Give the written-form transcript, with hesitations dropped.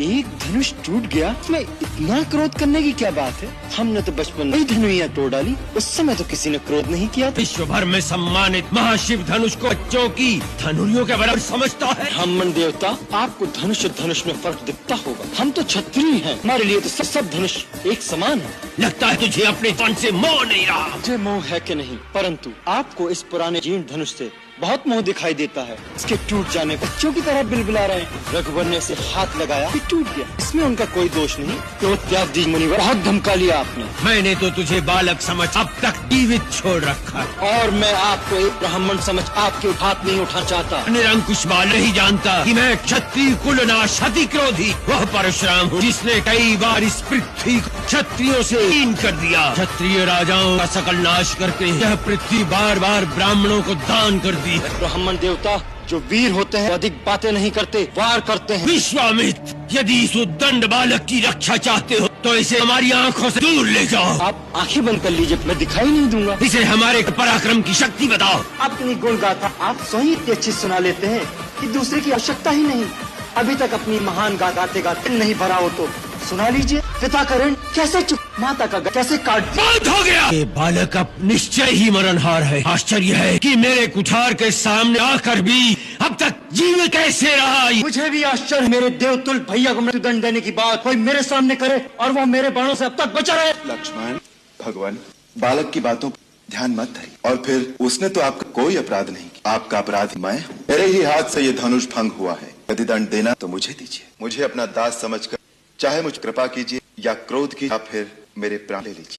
एक धनुष टूट गया, इसमें इतना क्रोध करने की क्या बात है? हमने तो बचपन में ही धनुइयाँ तोड़ डाली, उस समय तो किसी ने क्रोध नहीं किया। विश्व भर में सम्मानित महाशिव धनुष को बच्चों की धनुरियों के बराबर समझता है। ब्राह्मण देवता, आपको धनुष और धनुष में फर्क दिखता होगा। हम तो क्षत्रिय हैं, हमारे लिए तो सब धनुष एक समान है। लगता है तुझे अपने तन से मोह नहीं रहा। मुझे मोह है कि नहीं, परंतु आपको इस पुराने जीर्ण धनुष से बहुत मोह दिखाई देता है। इसके टूट जाने पर बच्चों की तरह बिलबिला रहे हैं। रघुवर ने इसे हाथ लगाया, फिर टूट गया, इसमें उनका कोई दोष नहीं। तो त्यागी मुनिवर, बहुत धमका लिया आपने। मैंने तो तुझे बालक समझ अब तक जीवित छोड़ रखा है। और मैं आपको एक ब्राह्मण समझ आपके हाथ नहीं उठा चाहता। निरंकुश बाल नहीं जानता कि मैं क्षत्रिय कुलनाश अति क्रोधी वह परशुराम हूँ जिसने कई बार इस पृथ्वी को क्षत्रियों से हीन कर दिया। क्षत्रिय राजाओं का सकल नाश करके यह पृथ्वी बार बार ब्राह्मणों को दान कर दी है। ब्राह्मण देवता, जो वीर होते हैं अधिक बातें नहीं करते, वार करते हैं। विश्वामित्र, यदि इस उद्दंड बालक की रक्षा चाहते हो तो इसे हमारी आंखों से दूर ले जाओ। आप आंखें बंद कर लीजिए, मैं दिखाई नहीं दूंगा। इसे हमारे पराक्रम की शक्ति बताओ। अपनी गुण गाथा आप स्वयं इतनी अच्छी सुना लेते हैं कि दूसरे की आवश्यकता ही नहीं। अभी तक अपनी महान गाते गाते नहीं भरा हो तो सुना लीजिए। पिता का ऋण कैसे चुक, माता का कैसे काट। बहुत हो गया। ये बालक अब निश्चय ही मरणहार है। आश्चर्य है कि मेरे कुठार के सामने आकर भी अब तक जीवित कैसे रहा। मुझे भी आश्चर्य, मेरे देवतुल भैया को मृत्युदंड देने की बात कोई मेरे सामने करे और वो मेरे बाणों से अब तक बचा रहे। लक्ष्मण, भगवान, बालक की बातों पर ध्यान मत दें। और फिर उसने तो आपका कोई अपराध नहीं किया। आपका अपराध मैं हूँ। मेरे ही हाथ से ये धनुष भंग हुआ है। यदि दंड देना तो मुझे दीजिए। मुझे अपना दास समझकर चाहे मुझ कृपा कीजिए या क्रोध की, या फिर मेरे प्राण ले लीजिए।